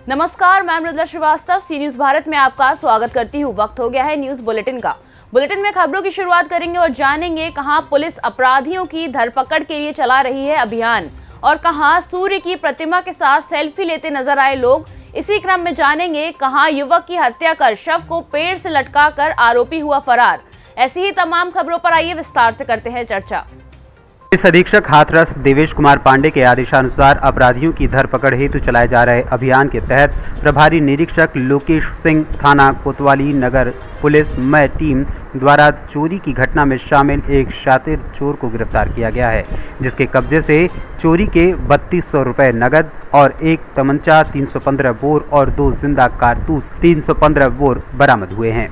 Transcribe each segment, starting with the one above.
नमस्कार, मैं मृदुला श्रीवास्तव सी न्यूज भारत में आपका स्वागत करती हूँ। वक्त हो गया है न्यूज बुलेटिन का। बुलेटिन में खबरों की शुरुआत करेंगे और जानेंगे कहां पुलिस अपराधियों की धरपकड़ के लिए चला रही है अभियान और कहां सूर्य की प्रतिमा के साथ सेल्फी लेते नजर आए लोग। इसी क्रम में जानेंगे कहां युवक की हत्या कर शव को पेड़ से लटका कर आरोपी हुआ फरार। ऐसी ही तमाम खबरों पर आइए विस्तार से करते हैं चर्चा। पुलिस अधीक्षक हाथरस देवेश कुमार पांडे के आदेशानुसार अपराधियों की धरपकड़ हेतु चलाए जा रहे अभियान के तहत प्रभारी निरीक्षक लोकेश सिंह थाना कोतवाली नगर पुलिस मय टीम द्वारा चोरी की घटना में शामिल एक शातिर चोर को गिरफ्तार किया गया है, जिसके कब्जे से चोरी के 3200 रुपए नगद और एक तमंचा 315 बोर और 2 जिंदा कारतूस 315 बोर बरामद हुए हैं।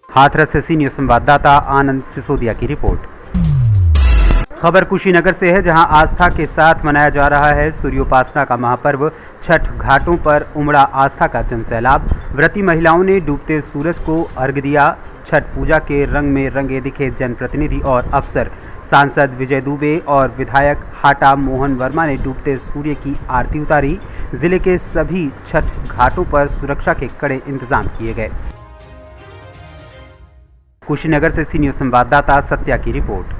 हाथरस से सी न्यूज संवाददाता आनंद सिसोदिया की रिपोर्ट। खबर कुशीनगर से है, जहां आस्था के साथ मनाया जा रहा है सूर्योपासना का महापर्व छठ। घाटों पर उमड़ा आस्था का जनसैलाब। व्रती महिलाओं ने डूबते सूरज को अर्घ्य दिया। छठ पूजा के रंग में रंगे दिखे जनप्रतिनिधि और अफसर। सांसद विजय दुबे और विधायक हाटा मोहन वर्मा ने डूबते सूर्य की आरती उतारी। जिले के सभी छठ घाटों पर सुरक्षा के कड़े इंतजाम किए गए। कुशीनगर से सी न्यूज संवाददाता सत्या की रिपोर्ट।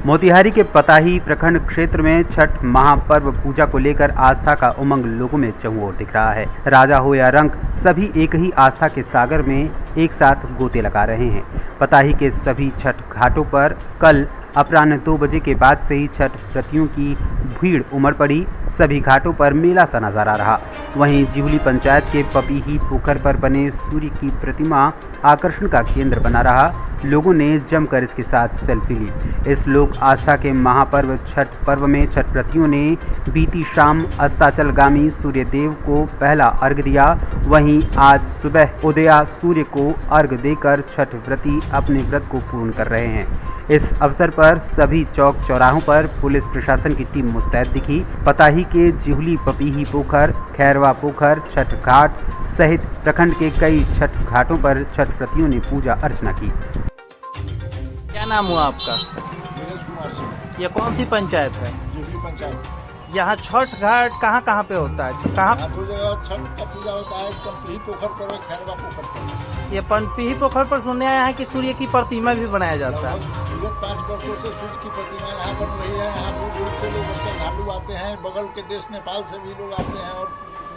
मोतिहारी के पताही प्रखंड क्षेत्र में छठ महापर्व पूजा को लेकर आस्था का उमंग लोगों में चहुं ओर दिख रहा है। राजा हो या रंक, सभी एक ही आस्था के सागर में एक साथ गोते लगा रहे हैं। पताही के सभी छठ घाटों पर कल अपराह्न 2 बजे के बाद से ही छठ व्रतियों की भीड़ उमड़ पड़ी। सभी घाटों पर मेला सा नजारा रहा। वहीं जिहुली पंचायत के पपीही पोखर पर बने सूर्य की प्रतिमा आकर्षण का केंद्र बना रहा। लोगों ने जमकर इसके साथ सेल्फी ली। इस लोक आस्था के महापर्व छठ पर्व में छठ व्रतियों ने बीती शाम अस्ताचलगामी सूर्य देव को पहला अर्घ्य दिया। वहीं आज सुबह उदया सूर्य को अर्घ्य देकर छठ व्रती अपने व्रत को पूर्ण कर रहे हैं। इस अवसर पर सभी चौक चौराहों पर पुलिस प्रशासन की टीम मुस्तैद दिखी। पताही के जिहुली पपीही पोखर, खैरवा पोखर, छठ घाट सहित प्रखंड के कई छठ घाटों पर छठ व्रतियों ने पूजा अर्चना की। क्या नाम हुआ आपका? ये कौन सी पंचायत है? जिहुली पंचायत। यहाँ छठ घाट कहाँ कहाँ पे होता है? कहाँ? दो जगह छठ का पूजा होता है, पंपीही पोखर पर और खैरवा पोखर पर। ये पंपीही पोखर पर सुनने आया है कि सूर्य की प्रतिमा भी बनाया जाता है। 5 वर्षों से सूर्य की प्रतिमा यहाँ बन रही है। यहाँ दूर दूर से लोग श्रद्धालु आते हैं, बगल के देश नेपाल से भी लोग आते हैं और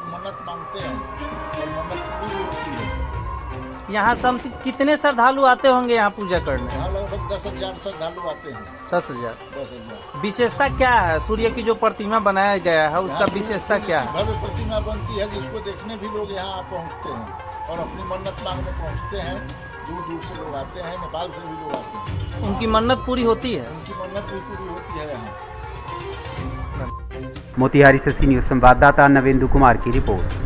मन्नत मांगते हैं और मन्नत पूरी होती है। यहाँ कितने श्रद्धालु आते होंगे यहाँ पूजा करने? यहाँ लगभग 10,000 श्रद्धालु आते हैं। 10,000। 10,000। विशेषता क्या है? सूर्य की जो प्रतिमा बनाया गया है उसका विशेषता क्या है? भव्य प्रतिमा बनती है, जिसको देखने भी लोग यहाँ पहुँचते हैं और अपनी मन्नत मांगने पहुँचते हैं। दूर दूर से लोग आते हैं, नेपाल से भी लोग आते हैं। उनकी मन्नत पूरी होती है? उनकी मन्नत भी पूरी होती है यहाँ। मोतिहारी से सी न्यूज संवाददाता नवेंदु कुमार की रिपोर्ट।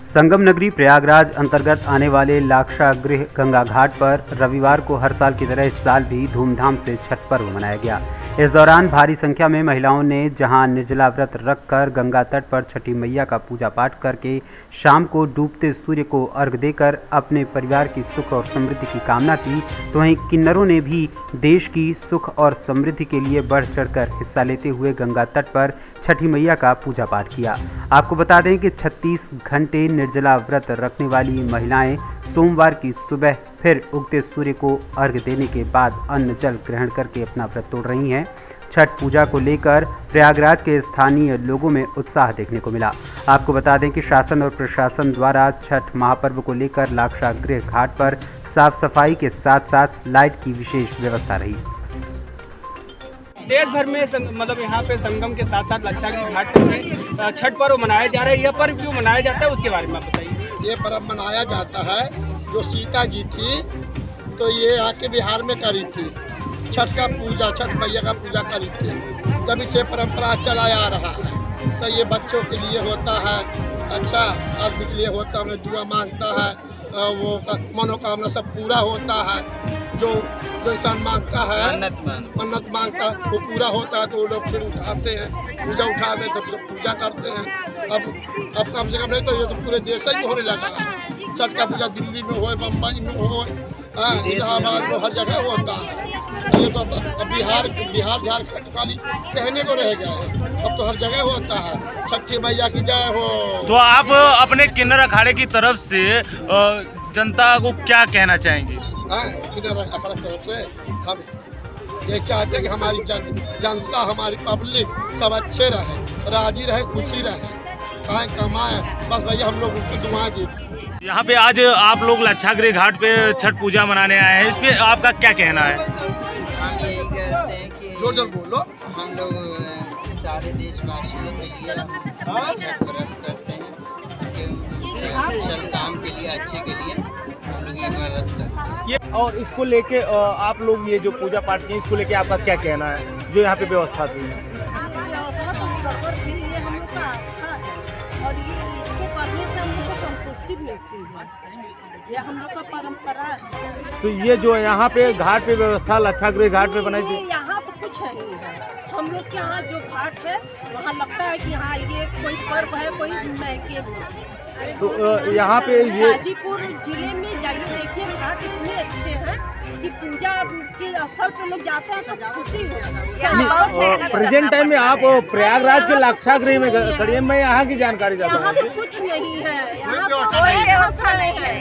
संगम नगरी प्रयागराज अंतर्गत आने वाले लाक्षागृह गंगा घाट पर रविवार को हर साल की तरह इस साल भी धूमधाम से छठ पर्व मनाया गया। इस दौरान भारी संख्या में महिलाओं ने जहां निर्जला व्रत रखकर गंगा तट पर छठी मैया का पूजा पाठ करके शाम को डूबते सूर्य को अर्घ्य देकर अपने परिवार की सुख और समृद्धि की कामना की, तो वहीं किन्नरों ने भी देश की सुख और समृद्धि के लिए बढ़ चढ़कर हिस्सा लेते हुए गंगा तट पर छठी मैया का पूजा पाठ किया। आपको बता दें कि 36 घंटे निर्जला व्रत रखने वाली महिलाएं सोमवार की सुबह फिर उगते सूर्य को अर्घ्य देने के बाद अन्न जल ग्रहण करके अपना व्रत तोड़ रही हैं। छठ पूजा को लेकर प्रयागराज के स्थानीय लोगों में उत्साह देखने को मिला। आपको बता दें कि शासन और प्रशासन द्वारा छठ महापर्व को लेकर लाक्षागृह घाट पर साफ सफाई के साथ साथ लाइट की विशेष व्यवस्था रही। देश भर में मतलब यहाँ पे संगम के साथ साथ लाक्षागृह घाट में छठ पर्व मनाया जा रहा है। यह पर्व क्यों मनाया जाता है उसके बारे में आप बताइए। ये पर्व मनाया जाता है, जो सीता जी थी तो ये आके बिहार में करी थी छठ का पूजा, छठ मैया का पूजा करी थी। जब इसे परंपरा चला आ रहा है तो ये बच्चों के लिए होता है, अच्छा आदमी के लिए होता है, दुआ मांगता है, वो मनोकामना सब पूरा होता है। जो इंसान मांगता है मन्नत मांगता है वो पूरा होता है, तो वो लोग फिर उठाते हैं, पूजा उठाते हैं, तब पूजा करते हैं। अब कम से कम नहीं तो ये तो पूरे देश ही होने लगा है। छठ का पूजा दिल्ली में हो, बम्बई में हो, हाँ, इलाहाबाद में हर जगह होता है। ये तो अब बिहार झारखंड खाली कहने को रह गया है, अब तो हर जगह होता है। छठी मैया की जय हो। तो आप अपने किन्नर अखाड़े की तरफ से जनता को क्या कहना चाहेंगे? किन्नर अखाड़े की तरफ से हम ये चाहते हैं कि हमारी जनता, हमारी पब्लिक सब अच्छे रहे, राजी रहे, खुशी रहे, खाएं कमाएं, बस भैया हम लोग उनको दुआएं देते हैं। यहाँ पे आज आप लोग लच्छागृह घाट पे छठ पूजा मनाने आए हैं, इस पे आपका क्या कहना है? हम यही कहते हैं कि जोर जोर बोलो। हम लोग सारे देशवासियों के लिए छठ व्रत करते हैं कि कुशल काम के लिए, अच्छे के लिए हम लोग ये व्रत करते हैं। और इसको लेके आप लोग ये जो पूजा पाठ की, इसको लेके आपका क्या कहना है जो यहाँ पे व्यवस्था थी? व्यवस्था तो गड़बड़ थी, ये हम लोग का आस्था है और ये इसको करने से हम लोग को संतुष्टि मिलती है, ये हम लोग का परंपरा है। तो ये जो यहाँ पे घाट पे व्यवस्था लच्छागृह घाट पे बनाई थी, यहाँ तो कुछ नहीं है। हम लोग के यहाँ जो घाट है वहाँ लगता है कि हाँ ये कोई पर्व है, कोई मैके है। तो यहाँ पे ये गाजीपुर जिले में जाइए, देखिए घाट इतने अच्छे हैं कि पूजा के अवसर पे लोग जाते हैं तो खुशी है। प्रेजेंट टाइम में आप प्रयागराज के लच्छागृह में खड़ी हैं, मैं यहाँ की जानकारी चाहता यहाँ हूँ। तो कुछ नहीं है, यहाँ तो कोई व्यवस्था नहीं है।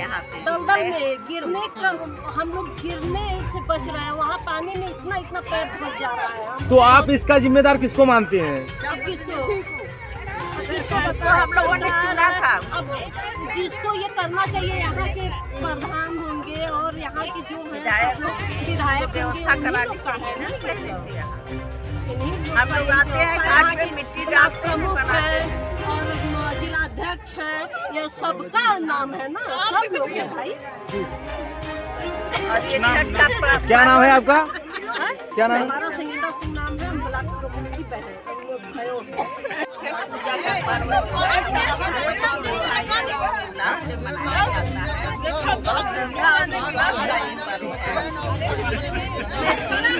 दलदल में गिरने का, हम लोग गिरने से बच रहे हैं, वहाँ पानी में इतना पैर फंस जा रहा है। तो आप इसका जिम्मेदार किसको मानते हैं? अब किसको हम लोगों ने चुना था। अब जिसको ये करना चाहिए, यहाँ के प्रधान होंगे और यहाँ के जो विधायक व्यवस्था करानी चाहिए ना पहले से। हम लोग आते हैं घाट पे मिट्टी डालते हैं और जिलाध्यक्ष है, ये सबका नाम है ना, सब लोग है भाई। और ये छठ का क्या नाम है आपका? क्या नाम है? हमारा संगीता सिंह नाम है, हम ब्लॉक प्रमुख की बहन पूजा का पर्व से मनाया जाता है। बहुत श्रद्धा और विश्वास का ये पर्व है। इसमें 3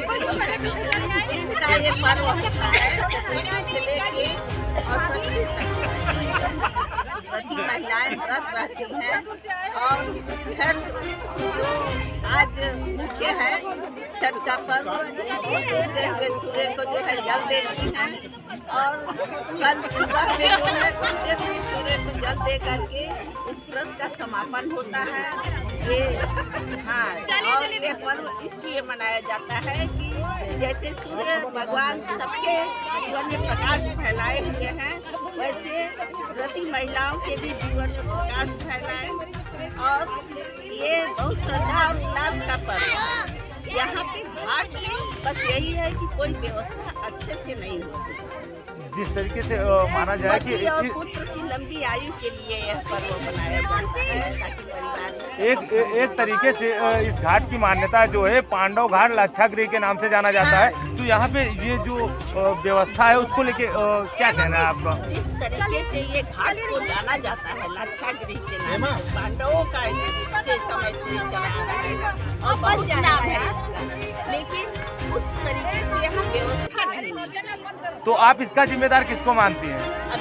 दिन का ये पर्व होता है, चतुर्थी से लेके और षष्ठी तक सभी महिलाएं व्रत रहती हैं। और छठ जो आज मुख्य है, छठ का पर्व डूबते हुए सूर्य को जो है जल देती हैं और कल सुबह में जो है डूबते हुए सूर्य को जल दे करके इस व्रत का समापन होता है। ये और ये पर्व इसलिए मनाया जाता है कि जैसे सूर्य भगवान सबके जीवन में प्रकाश फैलाए हुए हैं, वैसे व्रती महिलाओं के भी जीवन में प्रकाश फैलाए। और ये बहुत श्रद्धा और उल्लास का पर्व है। यहाँ पे घाट में बस यही है कि कोई व्यवस्था अच्छे से नहीं होती। जिस तरीके से माना जाए कि पति और पुत्र की लंबी आयु के लिए यह पर्व मनाया जाता है, ताकि परिवार एक तरीके से इस घाट की मान्यता जो है पांडव घाट लच्छागृह के नाम से जाना जाता है। तो यहाँ पे ये जो व्यवस्था है उसको लेके क्या कहना है आपका? जिस तरीके से ये घाट को जाना जाता है लच्छागृह के नाम से, पांडवों का के समय से चला आ रहा है और बहुत नाम है इसका, लेकिन उस तरीके से यहाँ व्यवस्था नहीं है। तो आप इसका जिम्मेदार किसको मानती हैं? अब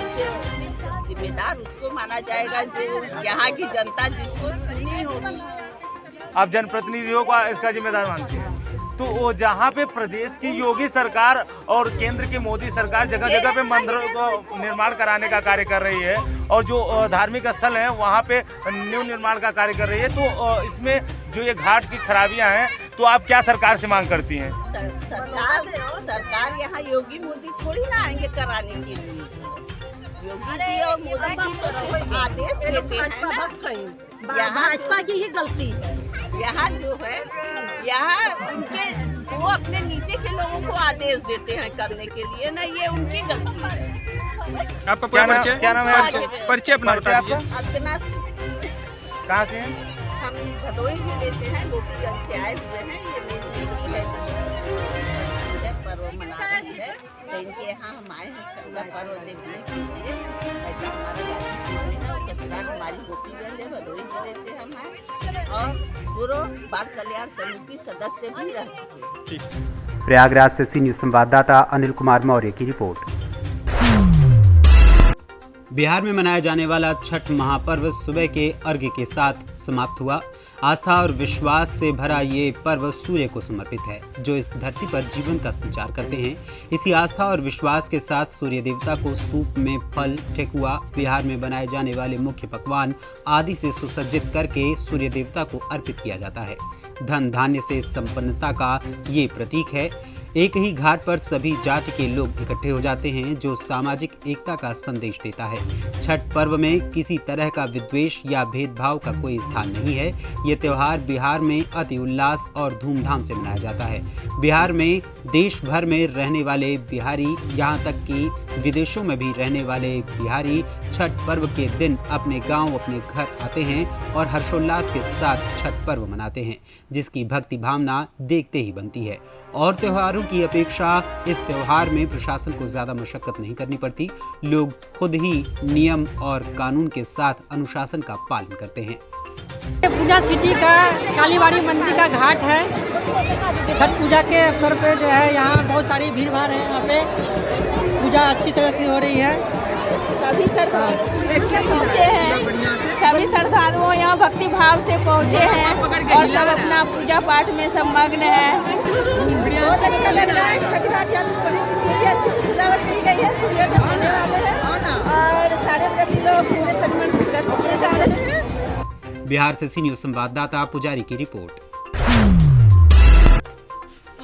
जिम्मेदार उसको माना जाएगा जो यहाँ की जनता जिसको चुनी होगी। आप जनप्रतिनिधियों को इसका जिम्मेदार मानती हैं? तो वो जहाँ पे प्रदेश की योगी सरकार और केंद्र की मोदी सरकार जगह जगह पे मंदिरों को निर्माण कराने का कार्य कर रही है और जो धार्मिक स्थल हैं वहाँ पे न्यू निर्माण का कार्य कर रही है, तो इसमें जो ये घाट की खराबियाँ हैं, तो आप क्या सरकार से मांग करती हैं? सरकार यहाँ योगी मोदी थोड़ी ना आएंगे कराने के लिए। योगी जी और मोदी जी तो आदेश देते हैं ना। यहाँ भाजपा की ही गलती है। यहाँ जो है, यहाँ उनके वो अपने नीचे के लोगों को आदेश देते हैं करने के लिए ना, ये उनकी गलती है। आपका पूरा परिचय? क्या नाम है? परिचय अपना बता दीजिए। अर्चना सिंह। कहाँ से हैं? हम भदोही जिले से हैं, गोपीगंज से आए हुए हैं। ये मेरी बेटी है, यह पर्व मना रही है, तो इनके यहाँ हम आए हैं छठ का पर्व देखने के लिए। ऐसा हमारा गाजीपुर में है, ससुराल हमारी गोपीगंज है, भदोही जिले से हम आए और पूर्व बाल कल्याण समिति सदस्य भी रह चुके हैं। प्रयागराज से सी न्यूज संवाददाता अनिल कुमार मौर्य की रिपोर्ट। बिहार में मनाया जाने वाला छठ महापर्व सुबह के अर्घ्य के साथ समाप्त हुआ। आस्था और विश्वास से भरा ये पर्व सूर्य को समर्पित है, जो इस धरती पर जीवन का संचार करते हैं। इसी आस्था और विश्वास के साथ सूर्य देवता को सूप में फल, ठेकुआ, बिहार में बनाए जाने वाले मुख्य पकवान आदि से सुसज्जित करके सूर्य देवता को अर्पित किया जाता है। धन धान्य से संपन्नता का ये प्रतीक है। एक ही घाट पर सभी जाति के लोग इकट्ठे हो जाते हैं, जो सामाजिक एकता का संदेश देता है। छठ पर्व में किसी तरह का विद्वेष या भेदभाव का कोई स्थान नहीं है। ये त्योहार बिहार में अति उल्लास और धूमधाम से मनाया जाता है। बिहार में देश भर में रहने वाले बिहारी, यहाँ तक कि विदेशों में भी रहने वाले बिहारी छठ पर्व के दिन अपने गांव, अपने घर आते हैं और हर्षोल्लास के साथ छठ पर्व मनाते हैं, जिसकी भक्ति भावना देखते ही बनती है। और त्योहारों की अपेक्षा इस त्योहार में प्रशासन को ज्यादा मशक्कत नहीं करनी पड़ती। लोग खुद ही नियम और कानून के साथ अनुशासन का पालन करते हैं। पूजा सिटी का कालीबाड़ी मंदिर का घाट है। छठ पूजा के अवसर पे जो है यहाँ बहुत सारी भीड़ भाड़ है। यहाँ पे पूजा अच्छी तरह से हो रही है। सभी श्रद्धालु पहुँचे हैं, सभी श्रद्धालुओं यहाँ भक्ति भाव से पहुँचे हैं और सब अपना पूजा पाठ में सब मग्न है। बहुत अच्छा लग रहा है। छठ घाट यहाँ पूरी अच्छी से सजावट की गई है। सूर्योदय होने वाले हैं और सारे व्रती लोग पूरे तन मन से व्रत किए जा रहे हैं। बिहार से सी न्यूज़ संवाददाता पुजारी की रिपोर्ट।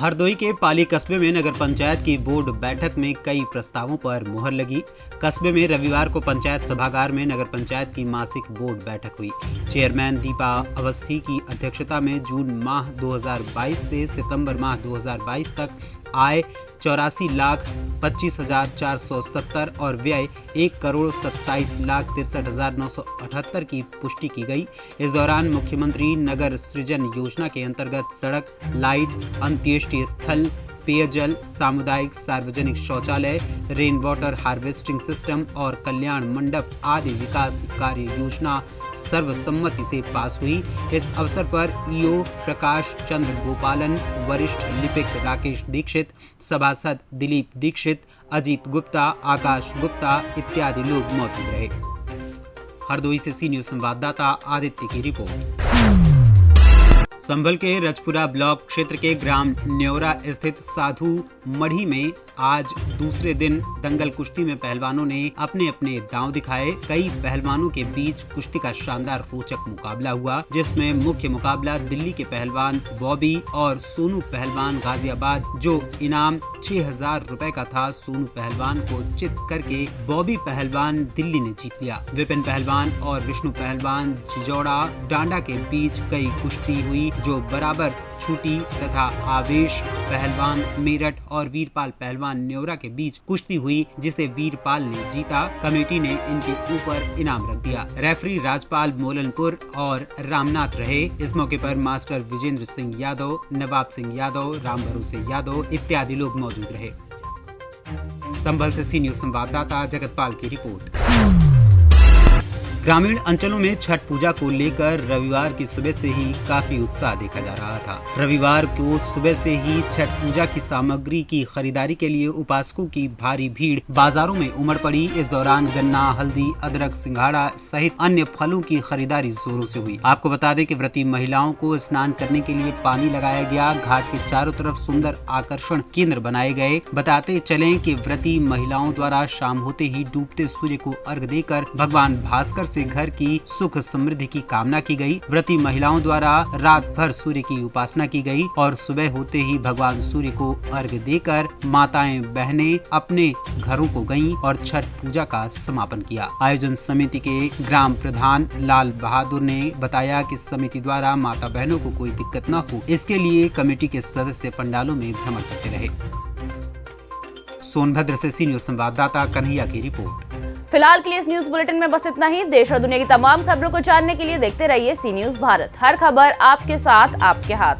हरदोई के पाली कस्बे में नगर पंचायत की बोर्ड बैठक में कई प्रस्तावों पर मुहर लगी। कस्बे में रविवार को पंचायत सभागार में नगर पंचायत की मासिक बोर्ड बैठक हुई। चेयरमैन दीपा अवस्थी की अध्यक्षता में जून माह 2022 से सितंबर माह 2022 तक आय 84,25,470 और व्यय 1,27,63,978 की पुष्टि की गई। इस दौरान मुख्यमंत्री नगर सृजन योजना के अंतर्गत सड़क, लाइट, अंत्येष्टि स्थल, पेयजल, सामुदायिक सार्वजनिक शौचालय, रेन वाटर हार्वेस्टिंग सिस्टम और कल्याण मंडप आदि विकास कार्य योजना सर्वसम्मति से पास हुई। इस अवसर पर ईओ प्रकाश चंद्र गोपालन, वरिष्ठ लिपिक राकेश दीक्षित, सभासद दिलीप दीक्षित, अजीत गुप्ता, आकाश गुप्ता इत्यादि लोग मौजूद रहे। हरदोई से सी न्यूज़ संवाददाता आदित्य की रिपोर्ट। संभल के रजपुरा ब्लॉक क्षेत्र के ग्राम न्योरा स्थित साधु मढ़ी में आज दूसरे दिन दंगल कुश्ती में पहलवानों ने अपने अपने दांव दिखाए। कई पहलवानों के बीच कुश्ती का शानदार रोचक मुकाबला हुआ, जिसमें मुख्य मुकाबला दिल्ली के पहलवान बॉबी और सोनू पहलवान गाजियाबाद, जो इनाम 6,000 रुपए का था, सोनू पहलवान को चित करके बॉबी पहलवान दिल्ली ने जीत लिया। विपिन पहलवान और विष्णु पहलवान जिजौड़ा डांडा के बीच कई कुश्ती हुई, जो बराबर छूटी तथा आवेश पहलवान मेरठ और वीरपाल पहलवान न्योरा के बीच कुश्ती हुई, जिसे वीरपाल ने जीता। कमेटी ने इनके ऊपर इनाम रख दिया। रेफरी राजपाल मोलनपुर और रामनाथ रहे। इस मौके पर मास्टर विजेंद्र सिंह यादव, नवाब सिंह यादव, राम भरोसे यादव इत्यादि लोग मौजूद रहे। संभल से सी न्यूज़ संवाददाता जगतपाल की रिपोर्ट। ग्रामीण अंचलों में छठ पूजा को लेकर रविवार की सुबह से ही काफी उत्साह देखा जा रहा था। रविवार को सुबह से ही छठ पूजा की सामग्री की खरीदारी के लिए उपासकों की भारी भीड़ बाजारों में उमड़ पड़ी। इस दौरान गन्ना, हल्दी, अदरक, सिंघाड़ा सहित अन्य फलों की खरीदारी जोरों से हुई। आपको बता दें कि व्रती महिलाओं को स्नान करने के लिए पानी लगाया गया। घाट के चारों तरफ सुंदर आकर्षण केंद्र बनाए गए। बताते चलें कि व्रती महिलाओं द्वारा शाम होते ही डूबते सूर्य को अर्घ देकर भगवान भास्कर से घर की सुख समृद्धि की कामना की गई। व्रती महिलाओं द्वारा रात भर सूर्य की उपासना की गई और सुबह होते ही भगवान सूर्य को अर्घ देकर माताएं बहनें अपने घरों को गईं और छठ पूजा का समापन किया। आयोजन समिति के ग्राम प्रधान लाल बहादुर ने बताया कि समिति द्वारा माता बहनों को कोई दिक्कत न हो, इसके लिए कमेटी के सदस्य पंडालों में भ्रमण करते रहे। सोनभद्र से सी न्यूज़ संवाददाता कन्हैया की रिपोर्ट। फिलहाल के लिए इस न्यूज बुलेटिन में बस इतना ही। देश और दुनिया की तमाम खबरों को जानने के लिए देखते रहिए सी न्यूज़ भारत। हर खबर आपके साथ, आपके हाथ।